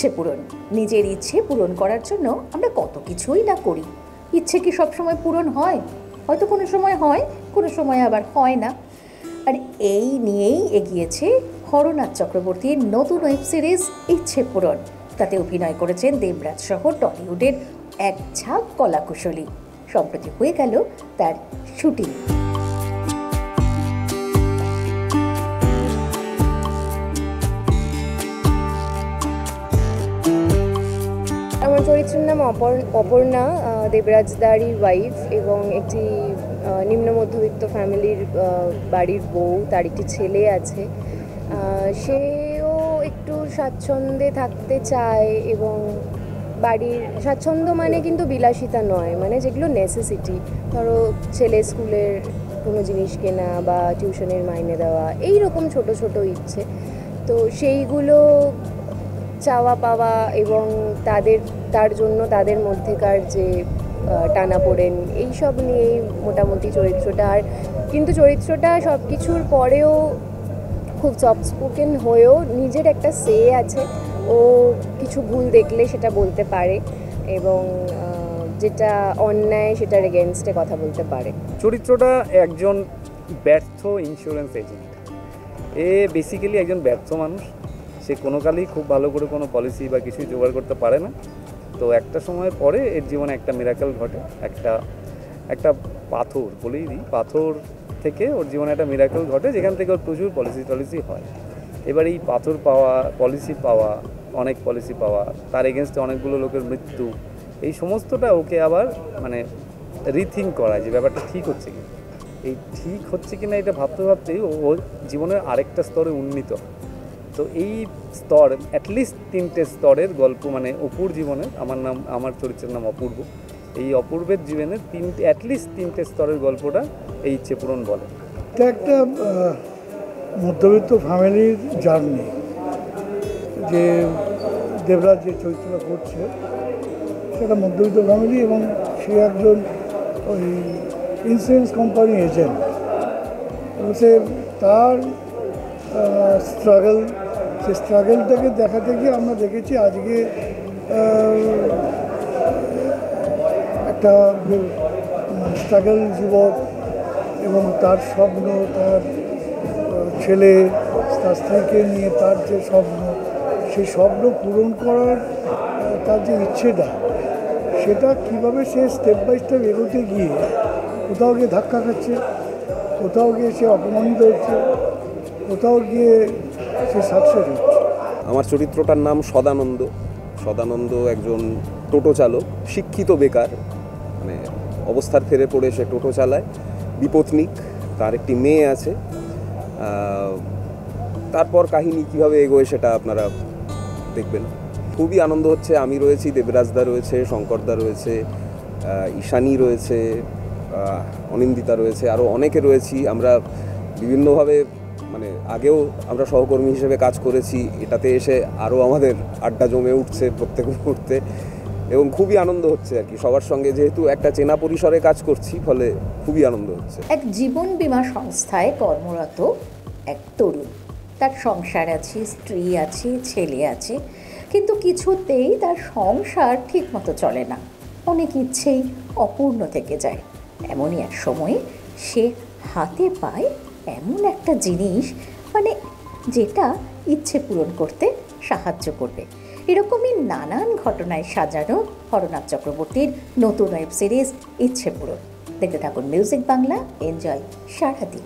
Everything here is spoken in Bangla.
ইচ্ছে পূরণ। নিজের ইচ্ছে পূরণ করার জন্য আমরা কত কিছুই না করি। ইচ্ছে কি সবসময় পূরণ হয়? হয়তো কোনো সময় হয়, কোনো সময় আবার হয় না। আর এই নিয়েই এগিয়েছে হরনাথ চক্রবর্তীর নতুন ওয়েব সিরিজ ইচ্ছে পূরণ। তাতে অভিনয় করেছেন দেবরাজ সহ টলিউডের এক ঝাঁক কলাকুশলী। সম্প্রতি হয়ে গেল তার শুটিং। আমার চরিত্রের নাম অপর্ণা, দেবরাজদারই ওয়াইফ এবং একটি নিম্ন মধ্যবিত্ত ফ্যামিলির বাড়ির বউ। তার একটি ছেলে আছে। সেও একটু স্বাচ্ছন্দ্যে থাকতে চায় এবং বাড়ির স্বাচ্ছন্দ্য মানে কিন্তু বিলাসিতা নয়, মানে যেগুলো নেসেসিটি, ধরো ছেলে স্কুলের কোনো জিনিস কেনা বা টিউশনের মাইনে দেওয়া, এই রকম ছোট ছোট ইচ্ছে। তো সেইগুলো চাওয়া পাওয়া এবং তার জন্য তাদের মধ্যেকার যে টানাপোড়েন, এইসব নিয়েই মোটামুটি চরিত্রটা। আর কিন্তু চরিত্রটা সব কিছুর পরেও খুব সফট স্পোকেন হয়েও নিজের একটা সে আছে। ও কিছু ভুল দেখলে সেটা বলতে পারে এবং যেটা অন্যায় সেটার এগেনস্টে কথা বলতে পারে। চরিত্রটা একজন ব্যর্থ ইন্স্যুরেন্স এজেন্ট। এ বেসিক্যালি একজন ব্যর্থ মানুষ। সে কোনো কালেই খুব ভালো করে কোনো পলিসি বা কিছুই জোগাড় করতে পারে না। তো একটা সময় পরে এর জীবনে একটা মিরাকেল ঘটে। একটা পাথর বলেই দিই, পাথর থেকে ওর জীবনে একটা মিরাকেল ঘটে, যেখান থেকে ওর প্রচুর পলিসি হয়। এবার এই পাথর পাওয়া, অনেক পলিসি পাওয়া, তার এগেনস্টে অনেকগুলো লোকের মৃত্যু, এই সমস্তটা ওকে আবার মানে রিথিঙ্ক করায় যে ব্যাপারটা ঠিক হচ্ছে কি, এই ঠিক হচ্ছে কি না এটা ভাবতে ভাবতেই ও জীবনের আরেকটা স্তরে উন্নীত। তো এই স্তর অ্যাটলিস্ট 3টে স্তরের গল্প, মানে অপুর জীবনে, আমার চরিত্রের নাম অপূর্ব, এই অপূর্বের জীবনে অ্যাটলিস্ট 3টে স্তরের গল্পটা এই ইচ্ছে পূরণ বলে। এটা একটা মধ্যবিত্ত ফ্যামিলির জার্নি। যে দেবরাজ যে চরিত্রটা করছে সেটা মধ্যবিত্ত ফ্যামিলি এবং সে একজন ওই ইন্স্যুরেন্স কোম্পানি এজেন্ট। সে তার সেই স্ট্রাগলটাকে দেখাতে গিয়ে আমরা দেখেছি আজকে একটা স্ট্রাগল যুবক এবং তার স্বপ্ন, তার ছেলে, তার স্ত্রীকে নিয়ে তার যে স্বপ্ন, সেই স্বপ্ন পূরণ করার তার যে ইচ্ছেটা, সেটা কীভাবে সে স্টেপ বাই স্টেপ এগোতে গিয়ে কোথাও গিয়ে ধাক্কা খাচ্ছে, কোথাও গিয়ে সে অপমানিত হচ্ছে, কোথাও গিয়ে সে সাকসেস হচ্ছে। আমার চরিত্রটার নাম সদানন্দ একজন টোটো চালক, শিক্ষিত বেকার, মানে অবস্থার ফেরে পড়ে সে টোটো চালায়, বিপত্নিক, তার একটি মেয়ে আছে। তারপর কাহিনী কীভাবে এগোয় সেটা আপনারা দেখবেন। খুবই আনন্দ হচ্ছে। আমি রয়েছি, দেবরাজদা রয়েছে, শঙ্করদা রয়েছে, ঈশানী রয়েছে, অনিন্দিতা রয়েছে, আরও অনেকে রয়েছি। আমরা বিভিন্নভাবে মানে আগেও আমরা সহকর্মী হিসেবে কাজ করেছি। এটাতে এসে আরও আমাদের আড্ডা জমে উঠছে প্রত্যেক মুহূর্তে এবং খুবই আনন্দ হচ্ছে আর কি। সবার সঙ্গে যেহেতু একটা চেনা পরিসরে কাজ করছি, ফলে খুবই আনন্দ হচ্ছে। এক জীবন বীমা সংস্থায় কর্মরত এক তরুণ, তার সংসার আছে, স্ত্রী আছে, ছেলে আছে, কিন্তু কিছুতেই তার সংসার ঠিকমতো চলে না। অনেক ইচ্ছেই অপূর্ণ থেকে যায়। এমনই এক সময়ে সে হাতে পায় এমন একটা জিনিস, মানে যেটা ইচ্ছে পূরণ করতে সাহায্য করবে। এরকমই নানান ঘটনায় সাজানো হরনাথ চক্রবর্তীর নতুন ওয়েব সিরিজ ইচ্ছে পূরণ। দেখতে থাকুন মিউজিক বাংলা। এনজয় সারাদিন।